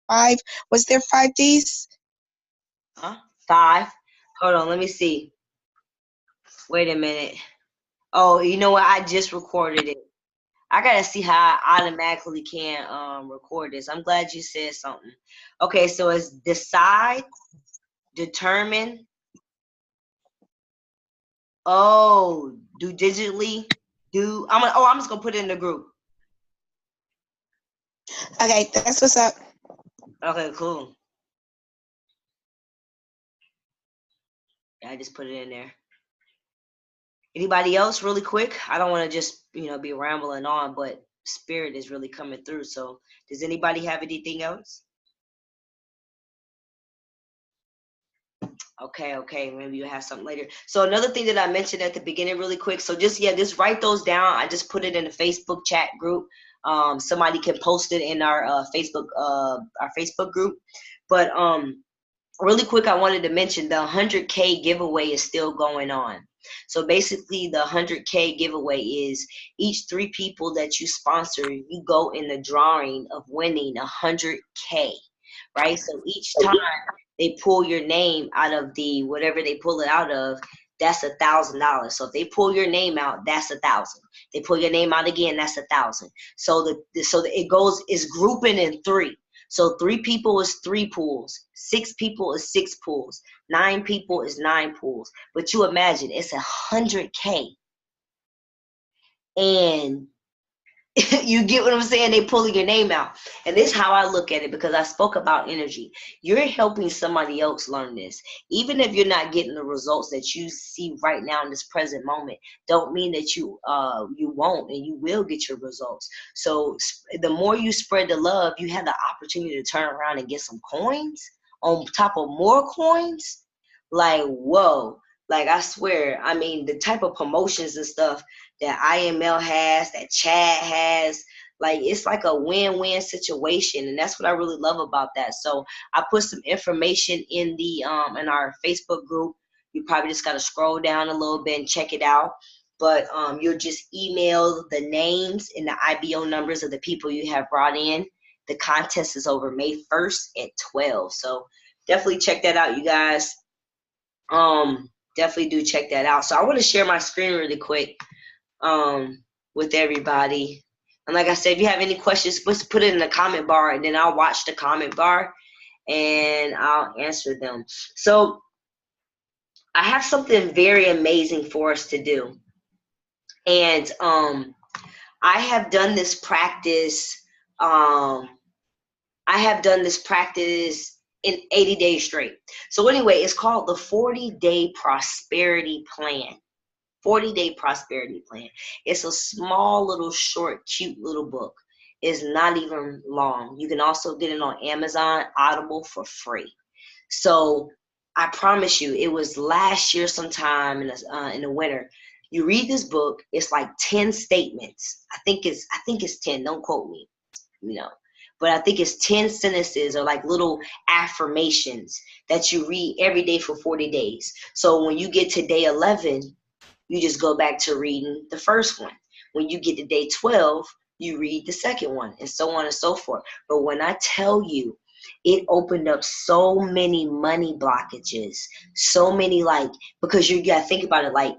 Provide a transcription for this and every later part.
5. Was there 5 days? Huh? 5? Hold on, let me see. Wait a minute. Oh, you know what? I just recorded it. I gotta see how I automatically can record this. I'm glad you said something. Okay, so it's decide, determine. Oh, do digitally. I'm just gonna put it in the group. Okay, that's what's up. Okay, cool. Yeah, I just put it in there. Anybody else really quick? I don't want to just, be rambling on, but spirit is really coming through. So does anybody have anything else? Okay, maybe you have something later. So another thing that I mentioned at the beginning really quick. So just write those down. I just put it in the Facebook chat group. Somebody can post it in our Facebook group. But really quick, I wanted to mention the 100K giveaway is still going on. So basically, the 100K giveaway is each 3 people that you sponsor, you go in the drawing of winning 100K, right? So each time they pull your name out of the whatever they pull it out of, that's $1,000. So if they pull your name out, that's 1,000. They pull your name out again, that's 1,000. So it's grouping in 3. So 3 people is 3 pools, 6 people is 6 pools, 9 people is 9 pools. But you imagine it's 100K, and you get what I'm saying? They pulling your name out. And this is how I look at it, because I spoke about energy. You're helping somebody else learn this. Even if you're not getting the results that you see right now in this present moment, don't mean that you won't, and you will get your results. So the more you spread the love, you have the opportunity to turn around and get some coins on top of more coins. Like, whoa. Like, I swear, I mean, the type of promotions and stuff that IML has, that Chad has, like, it's like a win-win situation, and that's what I really love about that. So I put some information in the in our Facebook group. You probably just gotta scroll down a little bit and check it out. But you'll just email the names and the IBO numbers of the people you have brought in. The contest is over May 1st at 12. So definitely check that out, you guys. Definitely do check that out. So I want to share my screen really quick with everybody. And like I said, if you have any questions, just put it in the comment bar, and then I'll watch the comment bar and I'll answer them. So I have something very amazing for us to do. And I have done this practice. In 80 days straight. So anyway, it's called the 40-Day Prosperity Plan. 40-Day Prosperity Plan. It's a small little short, cute little book. It's not even long. You can also get it on Amazon, Audible for free. So I promise you, it was last year sometime in the winter. You read this book. It's like 10 statements. I think it's 10. Don't quote me. But I think it's 10 sentences or like little affirmations that you read every day for 40 days. So when you get to day 11, you just go back to reading the first one. When you get to day 12, you read the second one, and so on and so forth. But when I tell you, it opened up so many money blockages, so many, because you got to think about it,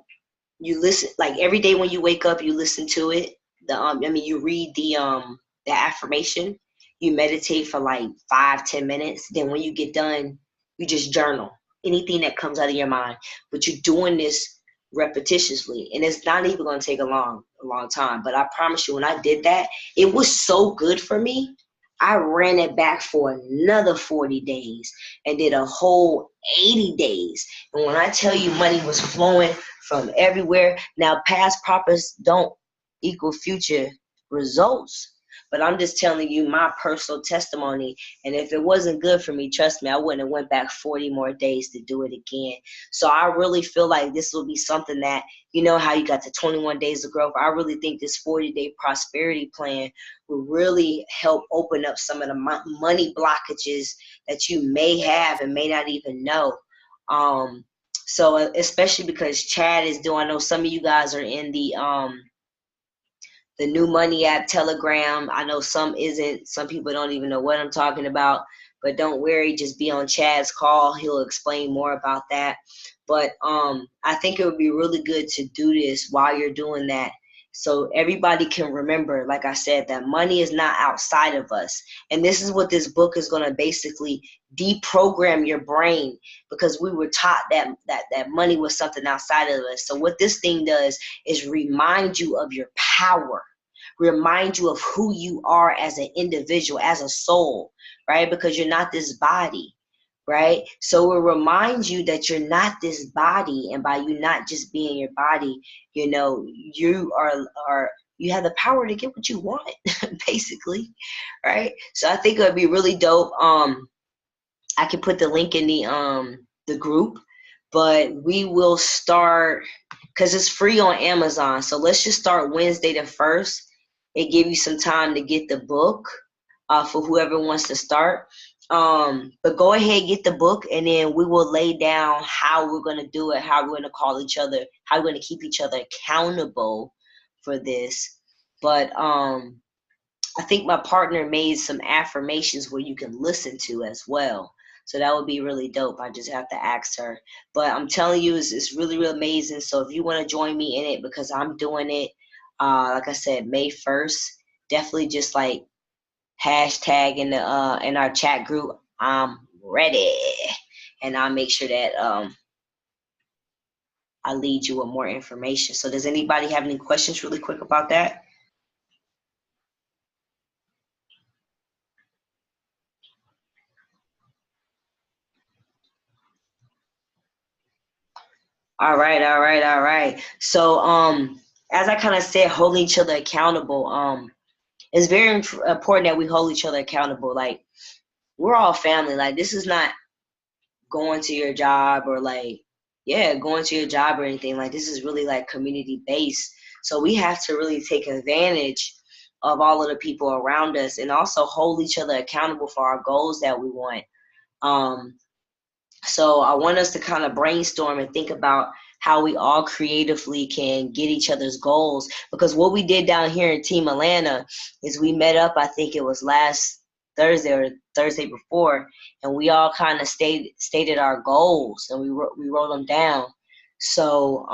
you listen, every day when you wake up, you listen to it. You read the affirmation. You meditate for 5-10 minutes. Then when you get done, you just journal anything that comes out of your mind. But you're doing this repetitiously, and it's not even going to take a long time. But I promise you, when I did that, it was so good for me. I ran it back for another 40 days and did a whole 80 days. And when I tell you, money was flowing from everywhere. Now, past profits don't equal future results, but I'm just telling you my personal testimony. And if it wasn't good for me, trust me, I wouldn't have went back 40 more days to do it again. So I really feel like this will be something that, how you got the 21 days of growth. I really think this 40-day prosperity plan will really help open up some of the money blockages that you may have and may not even know. So especially because Chad is doing, I know some of you guys are in the the new money app, Telegram. I know some isn't. Some people don't even know what I'm talking about. But don't worry, just be on Chad's call. He'll explain more about that. But I think it would be really good to do this while you're doing that, so everybody can remember, like I said, that money is not outside of us. And this is what this book is going to basically deprogram your brain, because we were taught that money was something outside of us. So what this thing does is remind you of your power, remind you of who you are as an individual, as a soul, right? Because you're not this body, right? So it reminds you that you're not this body, and by you not just being your body, you know, you are you have the power to get what you want, basically, right? So I think it would be really dope. I can put the link in the group, but we will start because it's free on Amazon. So let's just start Wednesday the 1st. It give you some time to get the book for whoever wants to start. But go ahead, get the book, and then we will lay down how we're going to do it, how we're going to call each other, how we're going to keep each other accountable for this. But I think my partner made some affirmations where you can listen to as well. So that would be really dope. I just have to ask her. But I'm telling you, it's really, really amazing. So if you want to join me in it, because I'm doing it, like I said, May 1st, definitely just like hashtag in our chat group, I'm ready. And I'll make sure that I lead you with more information. So does anybody have any questions really quick about that? All right, all right, all right. So, as I kind of said, holding each other accountable. It's very important that we hold each other accountable. Like, we're all family. Like, this is not going to your job or like, yeah, going to your job or anything. Like, this is really like community based. So we have to really take advantage of all of the people around us, and also hold each other accountable for our goals that we want. Um, So I want us to kind of brainstorm and think about how we all creatively can get each other's goals. Because what we did down here in Team Atlanta is we met up, I think it was last Thursday or Thursday before, and we all kind of stated our goals, and we wrote them down. So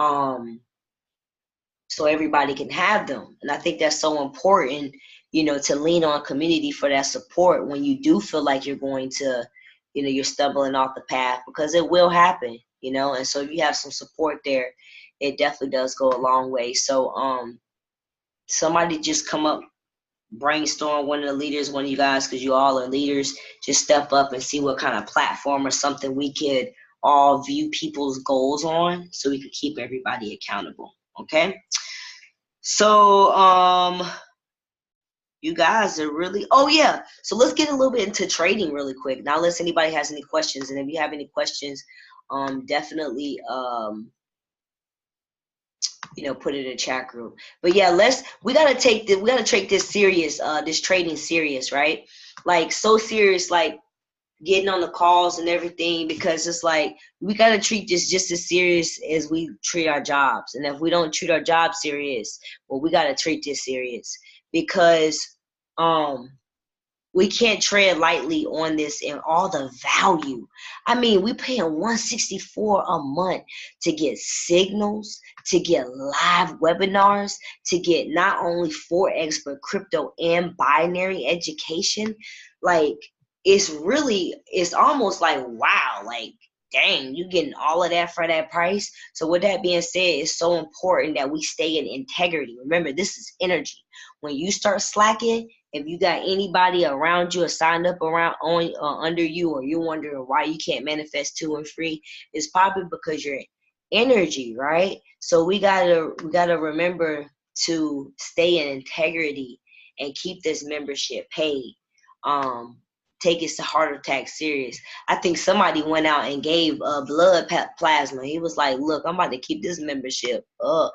so everybody can have them. And I think that's so important, you know, to lean on community for that support when you do feel like you're going to, you know, you're stumbling off the path, because it will happen, you know. And so if you have some support there, it definitely does go a long way. So somebody just come up, brainstorm, one of the leaders, one of you guys, because you all are leaders, just step up and see what kind of platform or something we could all view people's goals on, so we could keep everybody accountable. Okay. So, you guys are really, oh yeah. So let's get a little bit into trading really quick. Now, unless anybody has any questions, and if you have any questions, definitely, you know, put it in the chat group. But yeah, we gotta take this serious, this trading serious, right? Like, so serious, like getting on the calls and everything, because it's like we got to treat this just as serious as we treat our jobs. And if we don't treat our job serious, well, we got to treat this serious, because we can't tread lightly on this and all the value. I mean, we paying $164 a month to get signals, to get live webinars, to get not only Forex but crypto and binary education. Like, it's almost like, wow, like, dang, you getting all of that for that price. So with that being said, it's so important that we stay in integrity. Remember, this is energy. When you start slacking, if you got anybody around you or signed up around on under you, or you're wondering why you can't manifest 2 and free, it's probably because your energy, right? So we gotta remember to stay in integrity and keep this membership paid. Take his heart attack serious. I think somebody went out and gave blood plasma. He was like, look, I'm about to keep this membership up,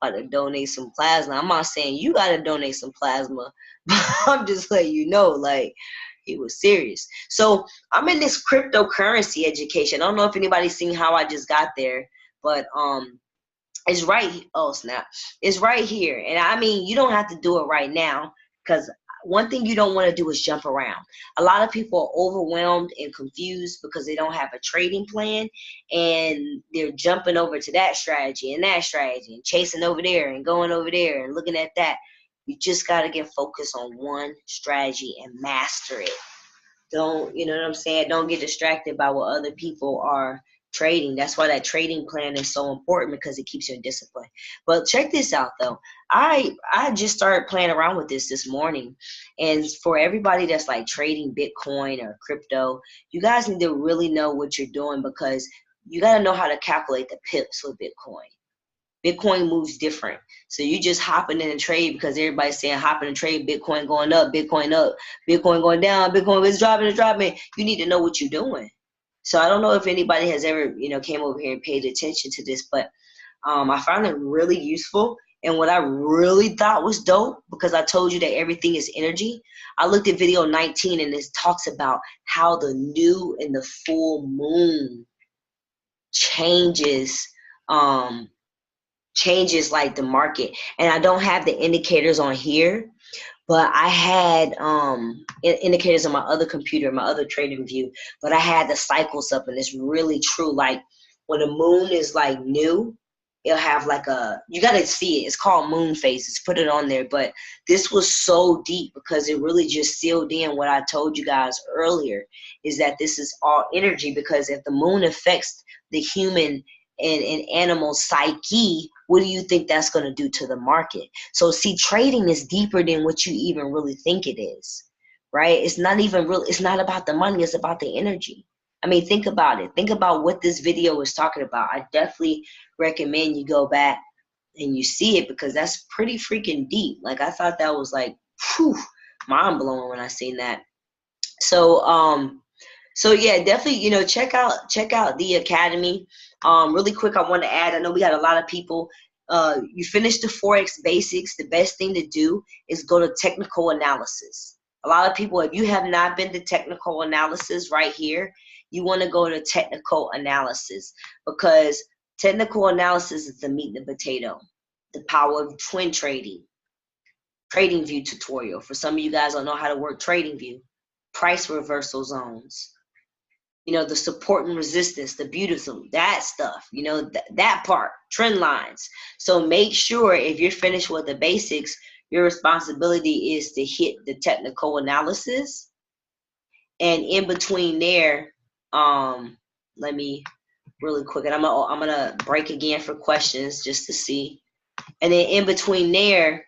about to donate some plasma. I'm not saying you got to donate some plasma, but I'm just letting you know, like, he was serious. So I'm in this cryptocurrency education. I don't know if anybody's seen how I just got there, but It's right. Oh snap! It's right here, and I mean, you don't have to do it right now because one thing you don't want to do is jump around. A lot of people are overwhelmed and confused because they don't have a trading plan, and they're jumping over to that strategy and chasing over there and going over there and looking at that. You just got to get focused on one strategy and master it. Don't, you know what I'm saying? Don't get distracted by what other people are trading. That's why that trading plan is so important, because it keeps you in discipline. But check this out though. I just started playing around with this morning. And for everybody that's like trading Bitcoin or crypto, you guys need to really know what you're doing, because you got to know how to calculate the pips with Bitcoin. Bitcoin moves different. So you just hopping in a trade because everybody's saying hop in a trade, Bitcoin going up, Bitcoin going down, Bitcoin is dropping, it's dropping. You need to know what you're doing. So I don't know if anybody has ever, came over here and paid attention to this, but I found it really useful. And what I really thought was dope, because I told you that everything is energy, I looked at video 19 and it talks about how the new and the full moon changes changes like the market. And I don't have the indicators on here, but I had indicators on my other computer, my other trading view, but I had the cycles up, and it's really true. Like when the moon is like new, it'll have like you got to see it. It's called moon phases. Put it on there. But this was so deep because it really just sealed in what I told you guys earlier, is that this is all energy, because if the moon affects the human and animal psyche, what do you think that's going to do to the market? So see, trading is deeper than what you even really think it is, right? It's not even real. It's not about the money. It's about the energy. I mean, think about it. Think about what this video is talking about. I definitely recommend you go back and you see it, because that's pretty freaking deep. Like, I thought that was like, whew, mind blowing when I seen that. So yeah, definitely, check out the academy. Really quick, I want to add, I know we got a lot of people. You finish the Forex basics. The best thing to do is go to technical analysis. A lot of people, if you have not been to technical analysis right here, you want to go to technical analysis, because technical analysis is the meat and the potato. The power of twin trading, trading view tutorial. For some of you guys don't know how to work trading view, price reversal zones, the support and resistance, the beautiful, that stuff, that part, trend lines. So make sure if you're finished with the basics, your responsibility is to hit the technical analysis. And in between there, let me really quick, and I'm gonna break again for questions just to see. And then in between there,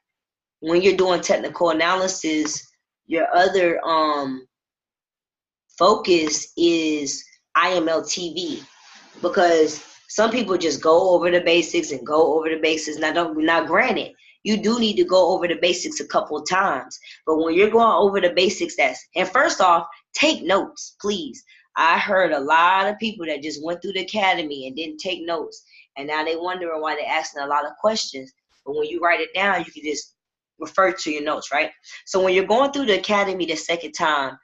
when you're doing technical analysis, your other focus is IML TV, because some people just go over the basics and go over the basics. Now granted, you do need to go over the basics a couple of times, but when you're going over the basics, and first off, take notes, please. I heard a lot of people that just went through the academy and didn't take notes, and now they wondering why they're asking a lot of questions. But when you write it down, you can just refer to your notes, right? So when you're going through the academy the second time,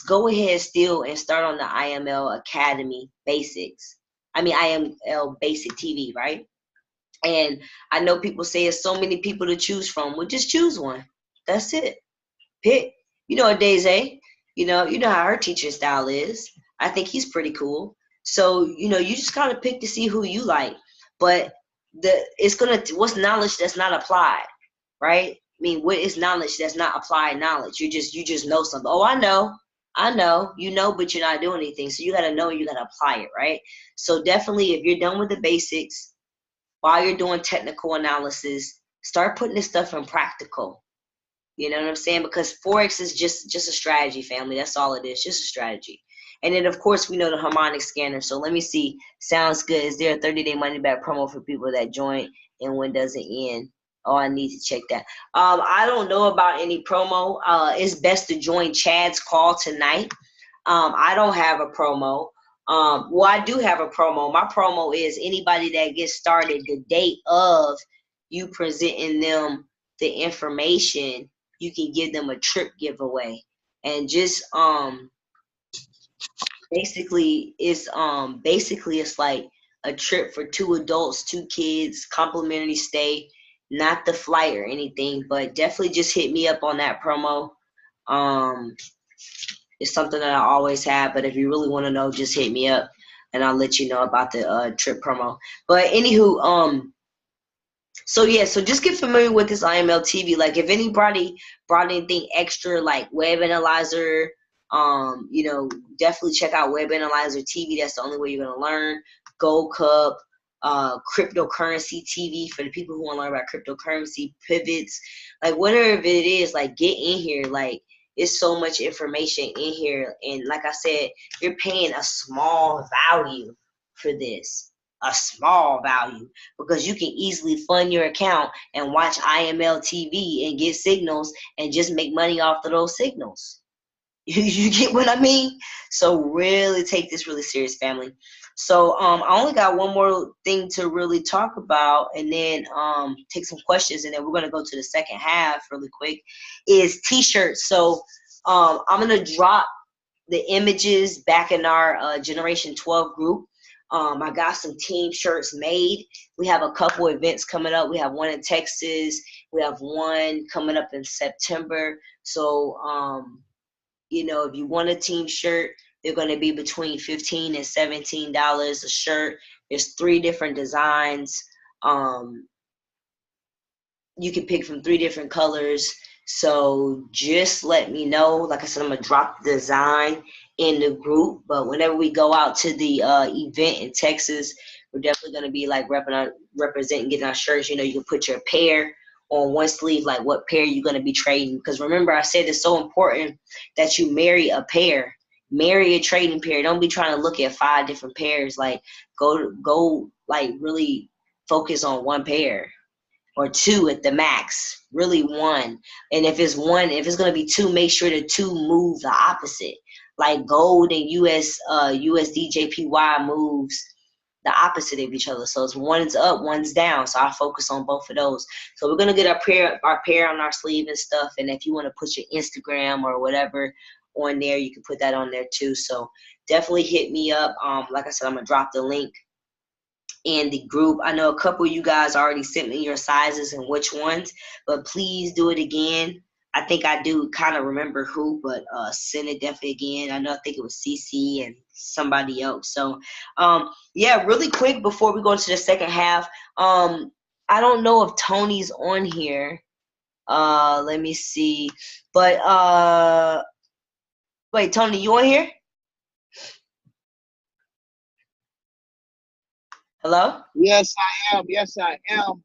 go ahead still and start on the IML Academy basics. IML Basic TV, right? And I know people say there's so many people to choose from. Well, just choose one. That's it. Pick. Daisy, you know how her teaching style is. I think he's pretty cool. So, you just gotta pick to see who you like. But what's knowledge that's not applied, right? I mean, what is knowledge that's not applied knowledge? You just know something. Oh, I know, but you're not doing anything. So you got to know, you got to apply it, right? So definitely, if you're done with the basics, while you're doing technical analysis, start putting this stuff in practical. You know what I'm saying? Because Forex is just a strategy, family. That's all it is, just a strategy. And then, of course, we know the harmonic scanner. So let me see. Sounds good. Is there a 30-day money back promo for people that join, and when does it end? Oh, I need to check that. I don't know about any promo. It's best to join Chad's call tonight. I don't have a promo. Well, I do have a promo. My promo is anybody that gets started the date of you presenting them the information, you can give them a trip giveaway. And just basically it's like a trip for 2 adults, 2 kids, complimentary stay, not the flight or anything, but definitely just hit me up on that promo. It's something that I always have, but if you really want to know, just hit me up and I'll let you know about the trip promo. But anywho, so yeah, so just get familiar with this IML TV. Like if anybody brought anything extra like Web Analyzer, definitely check out Web Analyzer TV. That's the only way you're gonna learn. Gold Cup, cryptocurrency TV for the people who want to learn about cryptocurrency, pivots, like whatever it is, like get in here. Like it's so much information in here. And like I said, you're paying a small value for this. A small value, because you can easily fund your account and watch IML TV and get signals and just make money off of those signals. You get what I mean? So really take this really serious, family. So I only got one more thing to really talk about, and then take some questions, and then we're gonna go to the second half really quick. Is t-shirts. So I'm gonna drop the images back in our Generation 12 group. I got some team shirts made. We have a couple events coming up. We have one in Texas. We have one coming up in September. So, if you want a team shirt, they're going to be between $15 and $17 a shirt. There's 3 different designs. You can pick from 3 different colors. So just let me know. Like I said, I'm going to drop the design in the group. But whenever we go out to the event in Texas, we're definitely going to be like representing, getting our shirts. You can put your pair on one sleeve, like what pair you're going to be trading. Because remember, I said it's so important that you marry a pair. Marry a trading pair. Don't be trying to look at 5 different pairs. Like go like really focus on one pair. Or 2 at the max, really 1. And if it's going to be 2, make sure the 2 move the opposite. Like gold and USD JPY moves the opposite of each other. So it's one's up, one's down. So I focus on both of those. So we're gonna get our pair on our sleeve and stuff. And if you want to put your Instagram or whatever on there, you can put that on there too. So definitely hit me up. Like I said, I'm gonna drop the link in the group. I know a couple of you guys already sent me your sizes and which ones, but please do it again. I think I do kind of remember who, but send it definitely again. I think it was CC and somebody else. So yeah, really quick before we go into the second half, I don't know if Tony's on here. Let me see. But wait, Tony, you on here? Hello? Yes, I am. Yes, I am.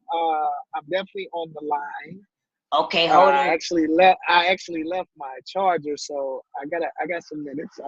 I'm definitely on the line. Okay, hold on. I actually left my charger, so I got some minutes.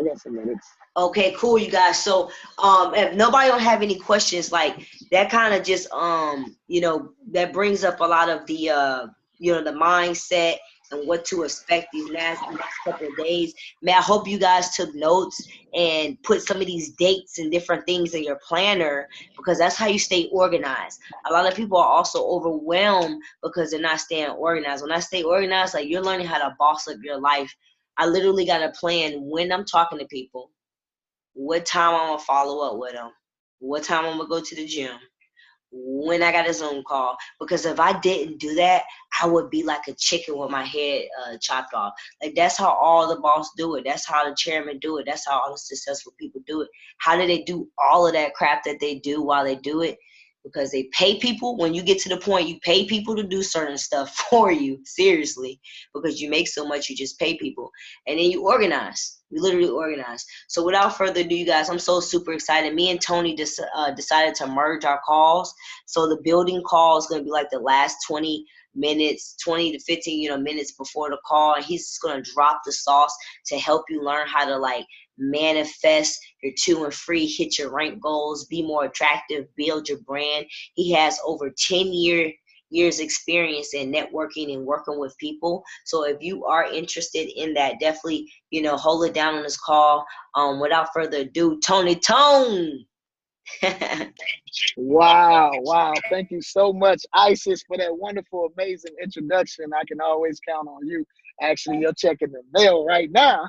Okay, cool, you guys. So, if nobody don't have any questions, like that kind of just, that brings up a lot of the, the mindset and what to expect these next couple of days. Man, I hope you guys took notes and put some of these dates and different things in your planner, because that's how you stay organized. A lot of people are also overwhelmed because they're not staying organized. When I stay organized, like you're learning how to boss up your life. I literally got a plan when I'm talking to people, what time I'm going to follow up with them, what time I'm going to go to the gym, when I got a Zoom call. Because if I didn't do that, I would be like a chicken with my head chopped off. Like that's how all the boss do it. That's how the chairman do it. That's how all the successful people do it. How do they do all of that crap that they do while they do it? Because they pay people. When you get to the point, you pay people to do certain stuff for you, seriously, because you make so much, you just pay people. And then you organize. You literally organize. So without further ado, you guys, I'm so super excited. Me and Tony decided to merge our calls. So the building call is going to be like the last 20 minutes, 20 to 15, minutes before the call. And he's just going to drop the sauce to help you learn how to like manifest your 2 and free, hit your rank goals, be more attractive, build your brand. He has over 10 years experience in networking and working with people. So if you are interested in that, definitely, hold it down on this call. Without further ado, Tony Tone. Wow. Thank you so much, Isis, for that wonderful, amazing introduction. I can always count on you. Actually, you're checking the mail right now.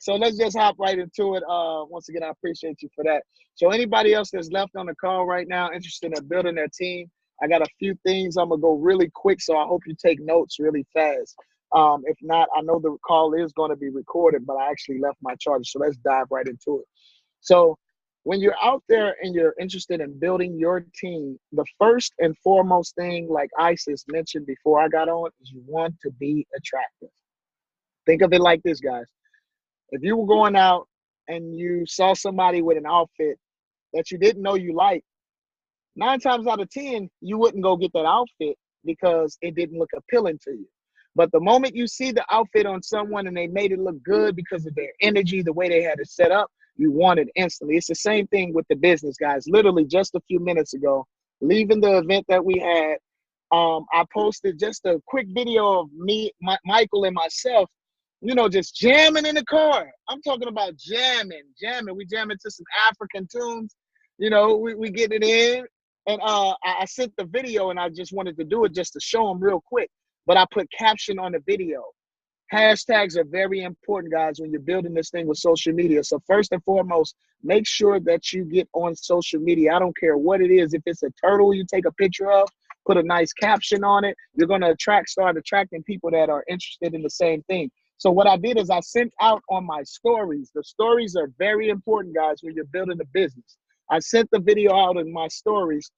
So let's just hop right into it. Once again, I appreciate you for that. So anybody else that's left on the call right now, interested in building their team, I got a few things. I'm gonna go really quick, so I hope you take notes really fast. If not, I know the call is going to be recorded, but I actually left my charger. So let's dive right into it. So when you're out there and you're interested in building your team, the first and foremost thing, like Isis mentioned before I got on, is you want to be attractive. Think of it like this, guys. If you were going out and you saw somebody with an outfit that you didn't know you liked, 9 times out of 10, you wouldn't go get that outfit because it didn't look appealing to you. But the moment you see the outfit on someone and they made it look good because of their energy, the way they had it set up, you want it instantly. It's the same thing with the business, guys. Literally just a few minutes ago, leaving the event that we had, I posted just a quick video of me, Michael, and myself, just jamming in the car. I'm talking about jamming. We jamming to some African tunes. We get it in. And I sent the video, and I just wanted to do it just to show them real quick. But I put caption on the video. Hashtags are very important, guys, when you're building this thing with social media. So first and foremost, make sure that you get on social media. I don't care what it is. If it's a turtle you take a picture of, put a nice caption on it. You're going to start attracting people that are interested in the same thing. So what I did is I sent out on my stories. The stories are very important, guys, when you're building a business. I sent the video out in my stories,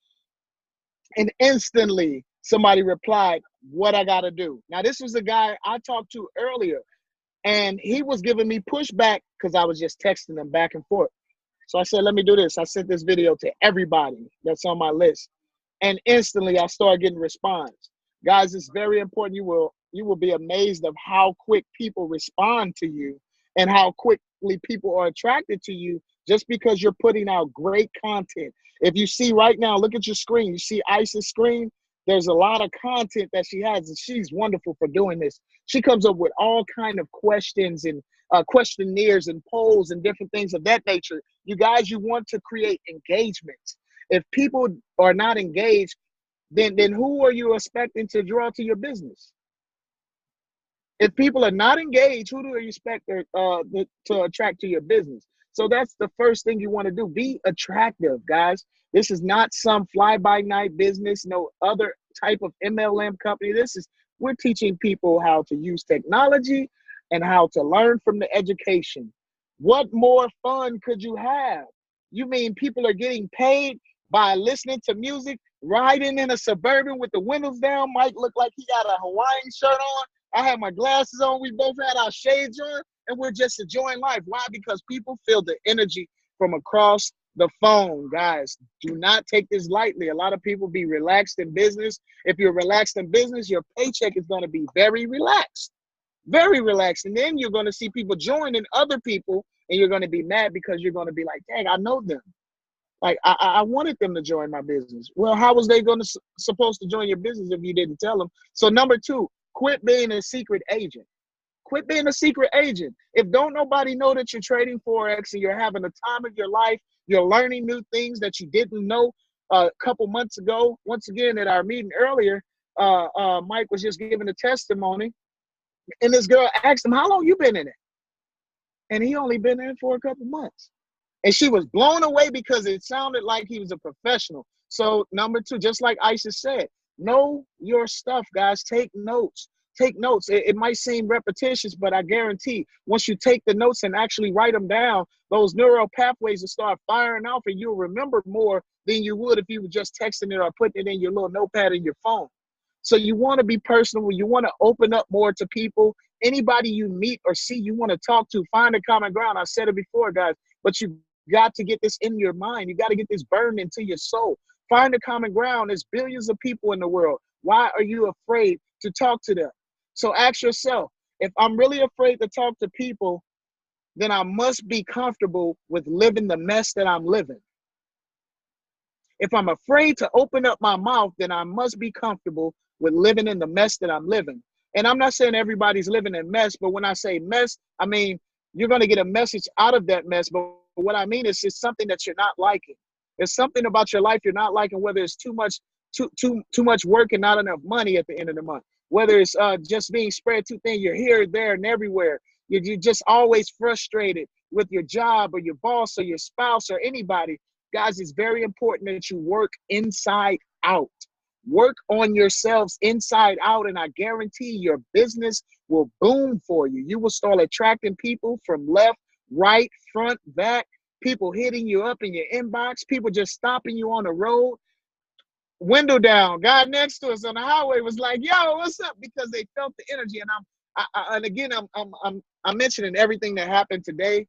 and instantly somebody replied, what I got to do. Now, this was a guy I talked to earlier, and he was giving me pushback because I was just texting him back and forth. So I said, let me do this. I sent this video to everybody that's on my list, and instantly I started getting response. Guys, it's very important. You will be amazed of how quick people respond to you and how quickly people are attracted to you just because you're putting out great content. If you see right now, look at your screen. You see Isis' screen? There's a lot of content that she has, and she's wonderful for doing this. She comes up with all kind of questions and questionnaires and polls and different things of that nature. You guys, you want to create engagement. If people are not engaged, then who are you expecting to draw to your business? If people are not engaged, who do you expect to attract to your business? So that's the first thing you want to do. Be attractive, guys. This is not some fly-by-night business, no other type of MLM company. We're teaching people how to use technology and how to learn from the education. What more fun could you have? You mean people are getting paid by listening to music, riding in a Suburban with the windows down? Mike looked like he got a Hawaiian shirt on. I had my glasses on. We both had our shades on, and we're just enjoying life. Why? Because people feel the energy from across the phone, guys. Do not take this lightly. A lot of people be relaxed in business. If you're relaxed in business, your paycheck is going to be very relaxed. Very relaxed. And then you're going to see people joining other people, and you're going to be mad because you're going to be like, dang, I know them. Like, I wanted them to join my business. Well, how was they supposed to join your business if you didn't tell them? So number 2, quit being a secret agent. Quit being a secret agent. If don't nobody know that you're trading Forex and you're having the time of your life, you're learning new things that you didn't know a couple months ago. Once again, at our meeting earlier, Mike was just giving a testimony, and this girl asked him, how long you been in it? And he only been in it for a couple months. And she was blown away because it sounded like he was a professional. So number 2, just like Isis said, know your stuff, guys. Take notes. Take notes. It might seem repetitious, but I guarantee once you take the notes and actually write them down, those neural pathways will start firing off, and you'll remember more than you would if you were just texting it or putting it in your little notepad in your phone. So you want to be personable. You want to open up more to people. Anybody you meet or see, you want to talk to. Find a common ground. I said it before, guys, but you got to get this in your mind. You got to get this burned into your soul. Find a common ground. There's billions of people in the world. Why are you afraid to talk to them? So ask yourself, if I'm really afraid to talk to people, then I must be comfortable with living the mess that I'm living. If I'm afraid to open up my mouth, then I must be comfortable with living in the mess that I'm living. And I'm not saying everybody's living in mess, but when I say mess, I mean, you're going to get a message out of that mess. But what I mean is it's something that you're not liking. There's something about your life you're not liking, whether it's too much work and not enough money at the end of the month, whether it's just being spread too thin, you're here, there, and everywhere. You're just always frustrated with your job or your boss or your spouse or anybody. Guys, it's very important that you work inside out. Work on yourselves inside out, and I guarantee your business will boom for you. You will start attracting people from left, right, front, back, people hitting you up in your inbox, people just stopping you on the road, window down. Guy next to us on the highway was like, "Yo, what's up?" Because they felt the energy. And I'm mentioning everything that happened today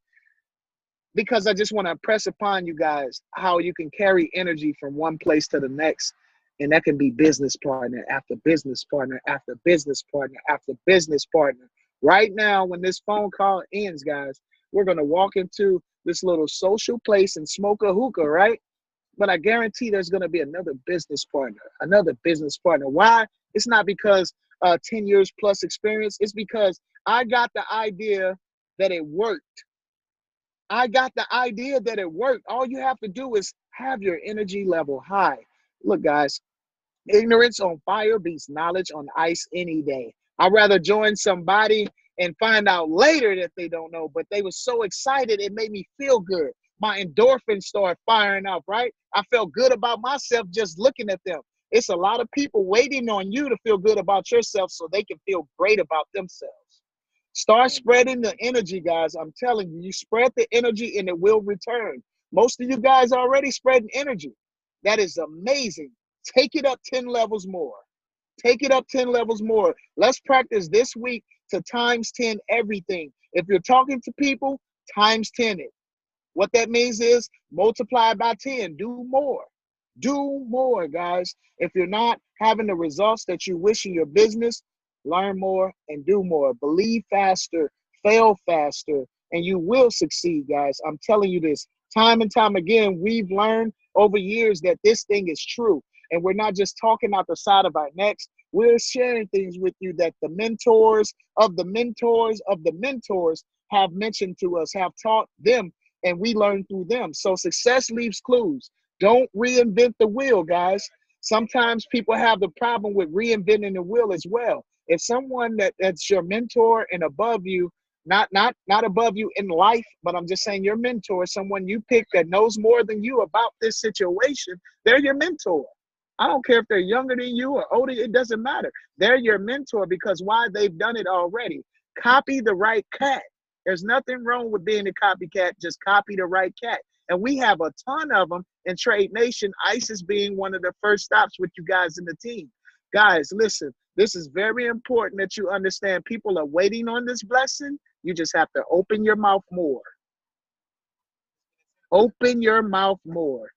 because I just want to impress upon you guys how you can carry energy from one place to the next. And that can be business partner after business partner after business partner after business partner. Right now, when this phone call ends, guys, we're going to walk into this little social place and smoke a hookah, right? But I guarantee there's going to be another business partner, another business partner. Why? It's not because 10 years plus experience. It's because I got the idea that it worked. I got the idea that it worked. All you have to do is have your energy level high. Look, guys, ignorance on fire beats knowledge on ice any day. I'd rather join somebody and find out later that they don't know, but they were so excited, it made me feel good. My endorphins started firing up, right? I felt good about myself just looking at them. It's a lot of people waiting on you to feel good about yourself so they can feel great about themselves. Start spreading the energy, guys. I'm telling you, you spread the energy and it will return. Most of you guys are already spreading energy. That is amazing. Take it up 10 levels more. Take it up 10 levels more. Let's practice this week to times 10 everything. If you're talking to people, times 10 it. What that means is multiply by 10. Do more. Do more, guys. If you're not having the results that you wish in your business, learn more and do more. Believe faster, fail faster, and you will succeed, guys. I'm telling you this time and time again. We've learned over years that this thing is true. And we're not just talking out the side of our necks. We're sharing things with you that the mentors of the mentors of the mentors have mentioned to us, have taught them, and we learn through them. So success leaves clues. Don't reinvent the wheel, guys. Sometimes people have the problem with reinventing the wheel as well. If someone that's your mentor and above you, not above you in life, but I'm just saying your mentor, someone you pick that knows more than you about this situation, they're your mentor. I don't care if they're younger than you or older, it doesn't matter. They're your mentor because why? They've done it already. Copy the right cat. There's nothing wrong with being a copycat, just copy the right cat. And we have a ton of them in Trade Nation, ISIS being one of the first stops with you guys in the team. Guys, listen, this is very important that you understand people are waiting on this blessing. You just have to open your mouth more. Open your mouth more.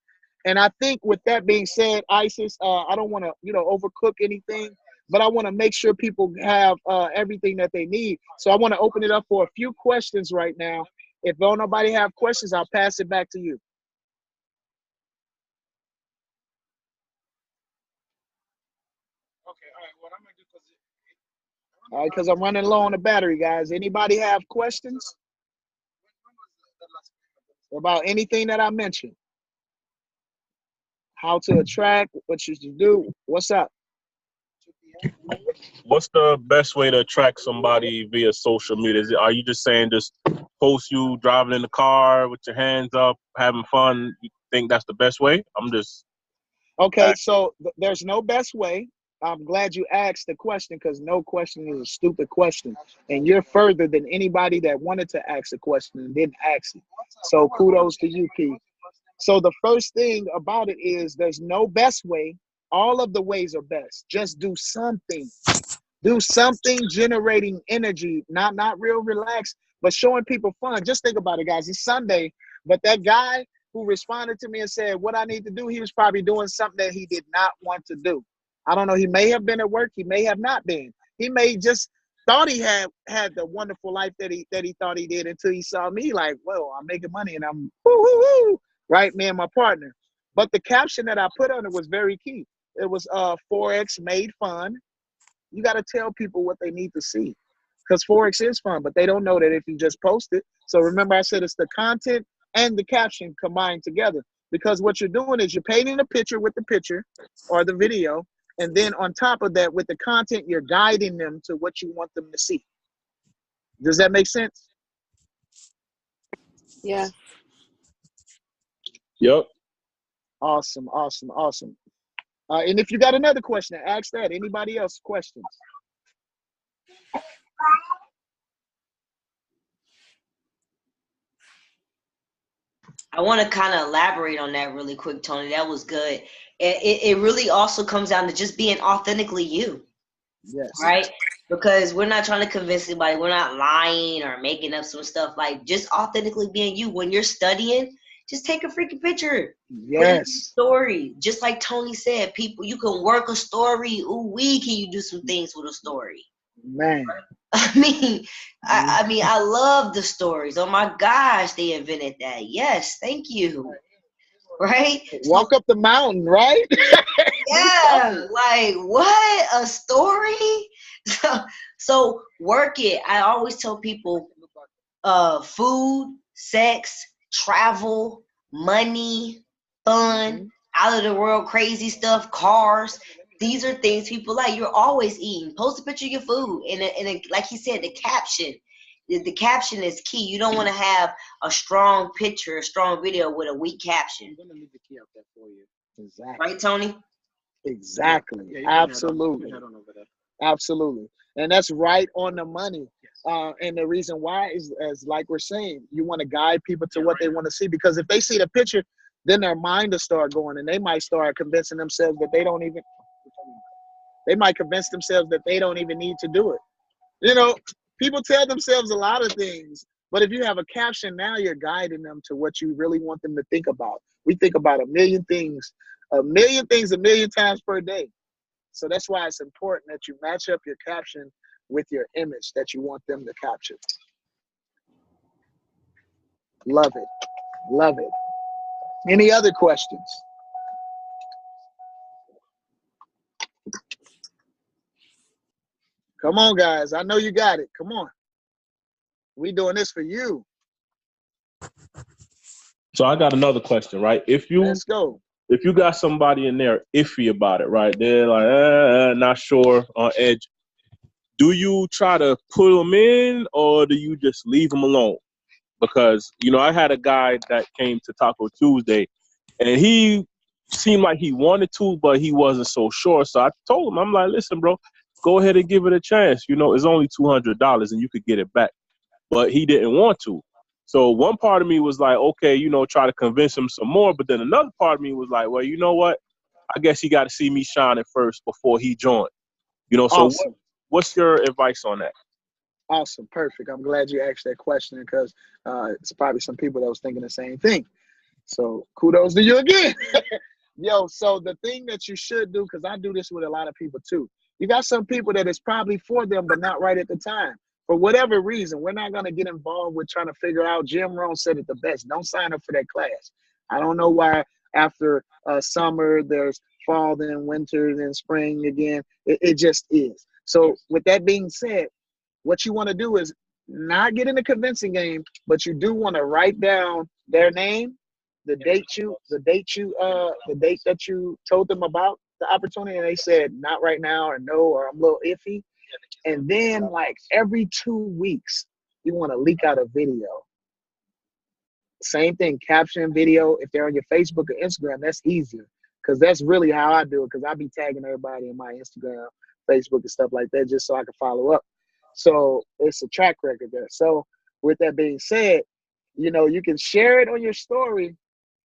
And I think with that being said, ISIS, I don't want to, overcook anything, but I want to make sure people have everything that they need. So I want to open it up for a few questions right now. If don't nobody have questions, I'll pass it back to you. Okay, all right. What I'm gonna do, all right, because I'm running low on the battery, guys. Anybody have questions about anything that I mentioned? How to attract, what you should do? What's up? What's the best way to attract somebody via social media? Are you just saying just post you driving in the car with your hands up, having fun? You think that's the best way? I'm just okay. So there's no best way. I'm glad you asked the question because no question is a stupid question, and you're further than anybody that wanted to ask a question and didn't ask it. So kudos to you, P. So the first thing about it is there's no best way. All of the ways are best. Just do something. Do something generating energy, not real relaxed, but showing people fun. Just think about it, guys. It's Sunday, but that guy who responded to me and said what I need to do, he was probably doing something that he did not want to do. I don't know. He may have been at work. He may have not been. He may just thought he had the wonderful life that he thought he did until he saw me like, well, I'm making money and I'm woo, woo, woo, right, me and my partner. But the caption that I put on it was very key. It was Forex made fun. You got to tell people what they need to see because Forex is fun, but they don't know that if you just post it. So remember I said it's the content and the caption combined together because what you're doing is you're painting a picture with the picture or the video. And then on top of that, with the content, you're guiding them to what you want them to see. Does that make sense? Yeah. Yep. Awesome, awesome, awesome. And if you got another question, ask that. Anybody else questions? I want to kind of elaborate on that really quick, Tony. That was good. It really also comes down to just being authentically you, Yes. right? Because we're not trying to convince anybody. We're not lying or making up some stuff. Like, just authentically being you. When you're studying, just take a freaking picture. Yes. Story. Just like Tony said, people, you can work a story. Ooh, can you do some things with a story? Man. I mean, I love the stories. Oh my gosh, they invented that. Yes, thank you. Right? Walk up the mountain, right? Yeah, like what? A story? So work it. I always tell people food, sex, travel, money, fun, out of the world crazy stuff, cars. These are things people like. You're always eating. Post a picture of your food. And like he said, the caption. The caption is key. You don't want to have a strong picture, a strong video with a weak caption. I'm going to leave the key out there for you. Exactly. Right, Tony? Exactly. Yeah, absolutely. Absolutely. And that's right on the money. And the reason why is, as like we're saying, you want to guide people to what they want to see. Because if they see the picture, then their mind will start going, and they might start convincing themselves that they don't even need to do it. You know, people tell themselves a lot of things, but if you have a caption, now you're guiding them to what you really want them to think about. We think about a million things a million times per day. So that's why it's important that you match up your caption with your image that you want them to capture. Love it. Love it. Any other questions? Come on, guys. I know you got it. Come on. We doing this for you. So I got another question, right? Let's go. If you got somebody in there iffy about it, right? They're like, not sure, on edge. Do you try to pull them in, or do you just leave them alone? Because, I had a guy that came to Taco Tuesday, and he seemed like he wanted to, but he wasn't so sure. So I told him, I'm like, listen, bro, go ahead and give it a chance. It's only $200 and you could get it back. But he didn't want to. So one part of me was like, okay, try to convince him some more. But then another part of me was like, well, you know what? I guess he got to see me shining first before he joined. So awesome. What's your advice on that? Awesome. Perfect. I'm glad you asked that question because it's probably some people that was thinking the same thing. So kudos to you again. Yo, so the thing that you should do, because I do this with a lot of people too. You got some people that is probably for them, but not right at the time. For whatever reason, we're not going to get involved with trying to figure out. Jim Rohn said it the best. Don't sign up for that class. I don't know why after summer, there's fall, then winter, then spring again. It just is. So with that being said, what you want to do is not get in the convincing game, but you do want to write down their name, the date that you told them about the opportunity, and they said not right now, or no, or I'm a little iffy. And then like every 2 weeks, you want to leak out a video. Same thing, caption video. If they're on your Facebook or Instagram, that's easier because that's really how I do it, because I be tagging everybody in my Instagram, Facebook, and stuff like that just so I can follow up. So it's a track record there. So with that being said, you can share it on your story,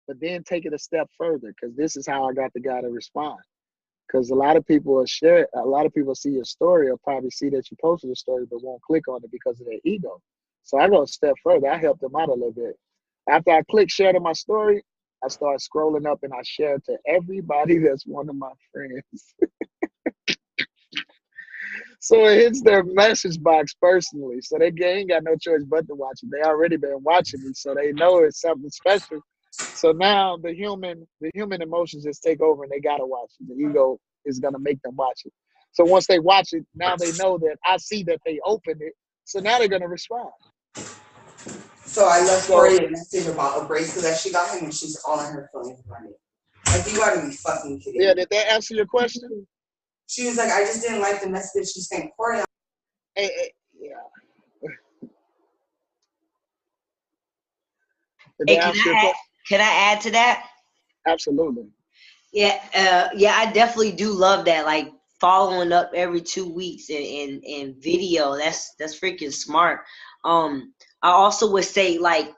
but then take it a step further, because this is how I got the guy to respond. Because a lot of people will share it. A lot of people see your story or probably see that you posted a story but won't click on it because of their ego. So I go a step further. I help them out a little bit. After I click share to my story, I start scrolling up and I share it to everybody that's one of my friends. So it hits their message box personally. So they ain't got no choice but to watch it. They already been watching me, so they know it's something special. So now the human emotions just take over and they gotta watch it. The ego is gonna make them watch it. So once they watch it, now they know that I see that they opened it. So now they're gonna respond. So I left Corey a message about a bracelet that she got him, and she's all on her phone running. Like, you gotta be fucking kidding. Yeah, did that answer your question? She was like, I just didn't like the message she sent Corey. Yeah. Did Hey, they answer your question? can I add to that? Absolutely. Yeah, yeah, I definitely do love that. Like following up every 2 weeks in video. That's freaking smart. I also would say like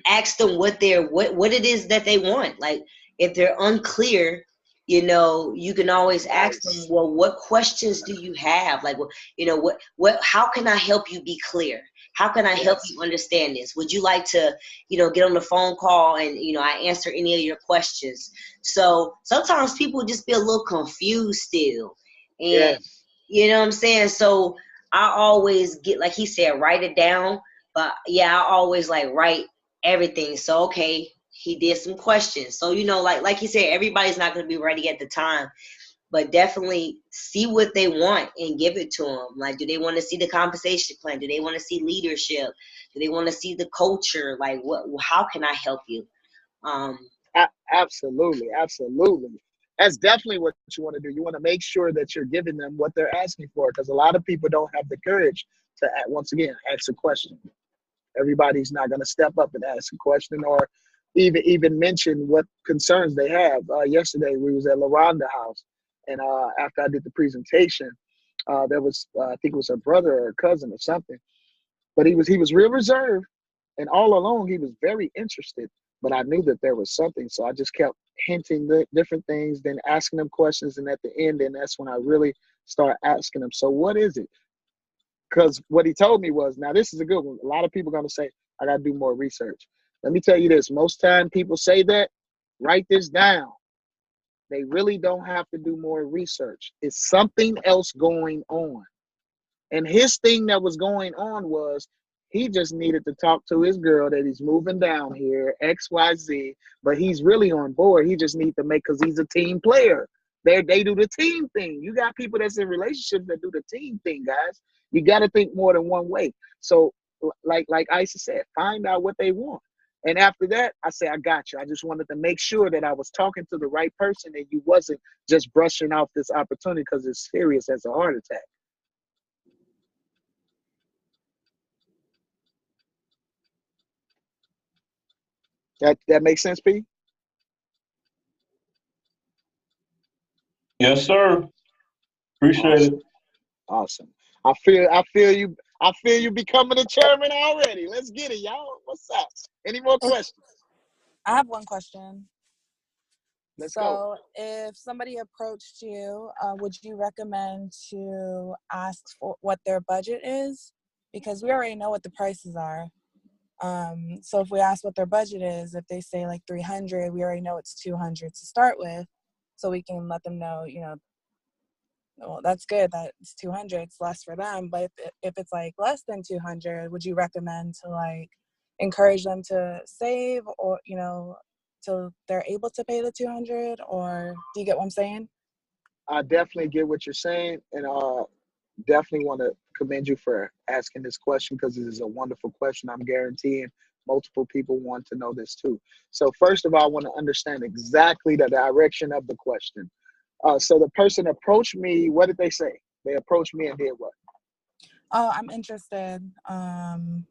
ask them what it is that they want. Like if they're unclear, you can always ask them, Nice. well, what questions do you have? Like, how can I help you be clear? How can I help Yes. you understand this? Would you like to, get on the phone call and, I answer any of your questions? So sometimes people just be a little confused still. And Yes. you know what I'm saying? So I always get, like he said, write it down. But yeah, I always like write everything. So, okay, he did some questions. So, like he said, everybody's not going to be ready at the time. But definitely see what they want and give it to them. Like, do they want to see the compensation plan? Do they want to see leadership? Do they want to see the culture? Like, how can I help you? Absolutely. Absolutely. That's definitely what you want to do. You want to make sure that you're giving them what they're asking for, because a lot of people don't have the courage to, once again, ask a question. Everybody's not going to step up and ask a question or even mention what concerns they have. Yesterday, we was at LaRonda house, and after I did the presentation, there was I think it was a brother or a cousin or something, but he was real reserved, and all along he was very interested. But I knew that there was something, so I just kept hinting the different things, then asking them questions, and at the end, and that's when I really start asking them, so what is it? Because what he told me was, now this is a good one. A lot of people are going to say, I got to do more research. Let me tell you this. Most time people say that, write this down. They really don't have to do more research. It's something else going on. And his thing that was going on was he just needed to talk to his girl that he's moving down here, XYZ, but he's really on board. He just needs to make, because he's a team player. They do the team thing. You got people that's in relationships that do the team thing, guys. You got to think more than one way. So, like Isa said, find out what they want. And after that, I say, I got you. I just wanted to make sure that I was talking to the right person and you wasn't just brushing off this opportunity because it's serious as a heart attack. That makes sense, P? Yes, sir. Appreciate it. Awesome. Awesome. I feel you becoming a chairman already. Let's get it, y'all. What's up? Any more questions? I have one question. Let's go. So, if somebody approached you, would you recommend to ask for what their budget is? Because we already know what the prices are. So if we ask what their budget is, if they say like 300, we already know it's 200 to start with, so we can let them know, well, that's good that it's 200, it's less for them. But if it's like less than 200, would you recommend to like encourage them to save, or till they're able to pay the 200? Or do you get what I'm saying? I definitely get what you're saying, and definitely want to commend you for asking this question, because it is a wonderful question. I'm guaranteeing multiple people want to know this too. So first of all, I want to understand exactly the direction of the question. So the person approached me. What did they say? They approached me and did what? Oh, I'm interested. And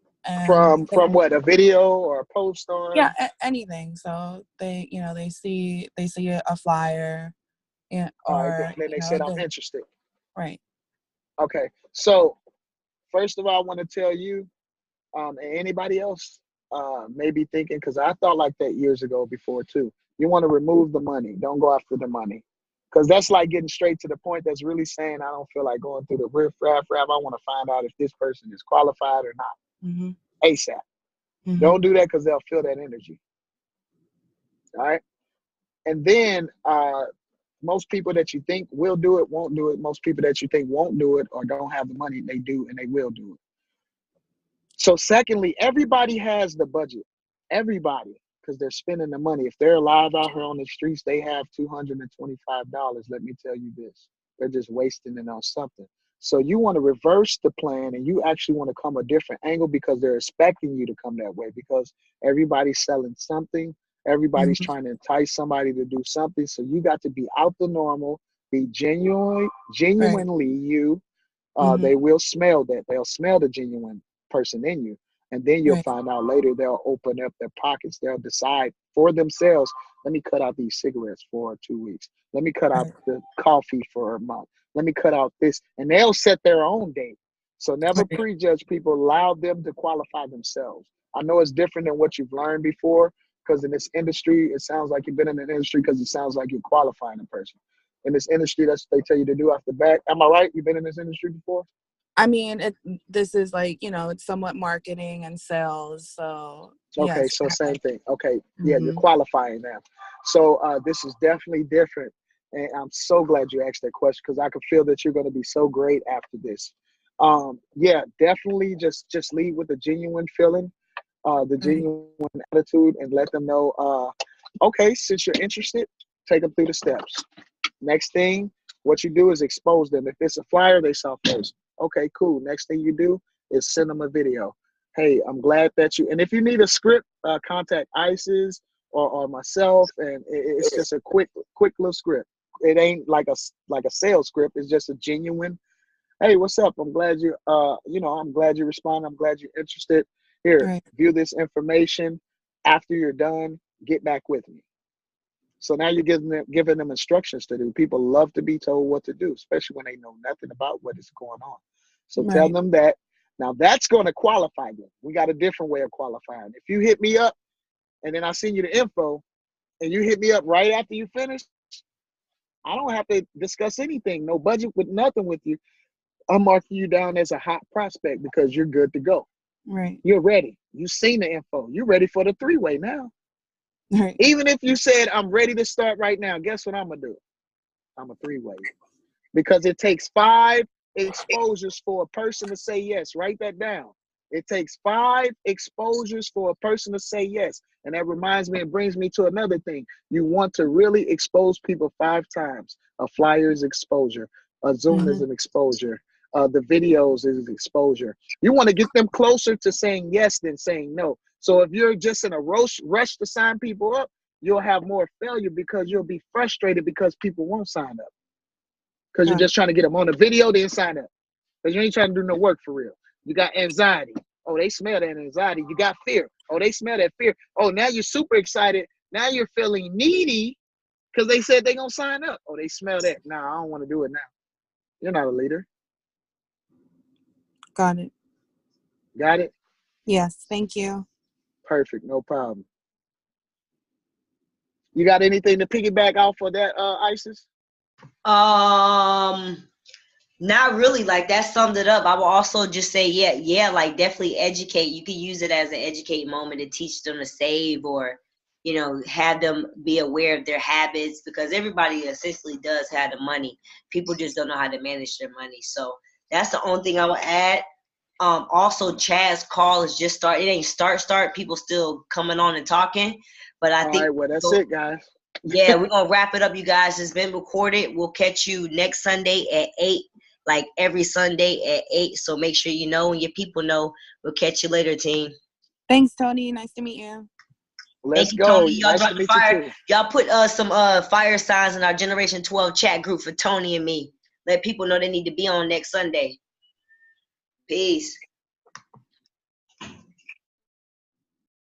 From what? A video or a post yeah, on? anything. So they see a flyer, yeah, All right. or Then they said, I'm the interested. right. Okay. So first of all, I want to tell you, and anybody else may be thinking, because I thought like that years ago before too. You want to remove the money. Don't go after the money. Because that's like getting straight to the point. That's really saying, I don't feel like going through the riff raff. I want to find out if this person is qualified or not. Mm-hmm. ASAP. Mm-hmm. Don't do that, because they'll feel that energy. All right. And then most people that you think will do it won't do it. Most people that you think won't do it or don't have the money, they do, and they will do it. So secondly, everybody has the budget. Everybody, because they're spending the money. If they're alive out here on the streets, they have $225. Let me tell you this. They're just wasting it on something. So you want to reverse the plan, and you actually want to come a different angle, because they're expecting you to come that way, because everybody's selling something. Everybody's Mm-hmm. trying to entice somebody to do something. So you got to be out the normal, be genuinely you. Mm-hmm. They will smell that. They'll smell the genuine person in you. And then you'll Right. find out later they'll open up their pockets. They'll decide for themselves, let me cut out these cigarettes for 2 weeks. Let me cut out Right. the coffee for a month. Let me cut out this. And they'll set their own date. So never Right. prejudge people. Allow them to qualify themselves. I know it's different than what you've learned before, because in this industry, it sounds like you've been in an industry because it sounds like you're qualifying a person. In this industry, that's what they tell you to do off the bat. Am I right? You've been in this industry before? I mean, this is like, it's somewhat marketing and sales. So Okay, yes. so same thing. Okay, yeah, you're Hmm. qualifying now. So this is definitely different. And I'm so glad you asked that question, because I can feel that you're going to be so great after this. Yeah, definitely just lead with a genuine feeling, the Right. genuine attitude, and let them know, okay, since you're interested, take them through the steps. Next thing, what you do is expose them. If it's a flyer, they saw first. Okay, cool. Next thing you do is send them a video. Hey, I'm glad that you, and if you need a script, contact ISIS or myself, and it's just a quick little script. It ain't like a sales script. It's just a genuine, hey, what's up? I'm glad you, I'm glad you responded. I'm glad you're interested. Here, Right. view this information. After you're done, get back with me. So now you're giving them instructions to do. People love to be told what to do, especially when they know nothing about what is going on. So tell Right. them that. Now that's going to qualify them. We got a different way of qualifying. If you hit me up and then I send you the info and you hit me up right after you finish, I don't have to discuss anything, no budget with nothing with you. I'm marking you down as a hot prospect because you're good to go. Right. You're ready. You've seen the info. You're ready for the three-way now. Right. Even if you said, I'm ready to start right now, guess what I'm going to do? I'm a three-way. Because it takes 5 exposures for a person to say yes. Write that down. It takes 5 exposures for a person to say yes. And that reminds me and brings me to another thing. You want to really expose people 5 times. A flyer is exposure. A Zoom is Hmm. an exposure. The videos is exposure. You want to get them closer to saying yes than saying no. So if you're just in a rush to sign people up, you'll have more failure because you'll be frustrated because people won't sign up. Because you're Got it. just trying to get them on the video, then sign up. Because you ain't trying to do no work for real. You got anxiety. Oh, they smell that anxiety. You got fear. Oh, they smell that fear. Oh, now you're super excited. Now you're feeling needy because they said they're going to sign up. Oh, they smell that. Nah, I don't want to do it now. You're not a leader. Got it. Got it? Yes. Thank you. Perfect. No problem. You got anything to piggyback off of that, ISIS? Not really. Like that summed it up. I will also just say, yeah, like definitely educate. You can use it as an educate moment to teach them to save, or have them be aware of their habits, because everybody essentially does have the money. People just don't know how to manage their money. So that's the only thing I will add. Also, Chad's call is just start. It ain't start. People still coming on and talking, but I All think right, well, that's it, guys. yeah, we're gonna wrap it up, you guys. It's been recorded. We'll catch you next Sunday at 8, like every Sunday at 8. So make sure you know and your people know. We'll catch you later, team. Thanks, Tony. Nice to meet you. Let's Thank you, go. Tony. Y'all Nice drop to the meet you, fire. too. Y'all put some fire signs in our Generation 12 chat group for Tony and me. Let people know they need to be on next Sunday. Peace.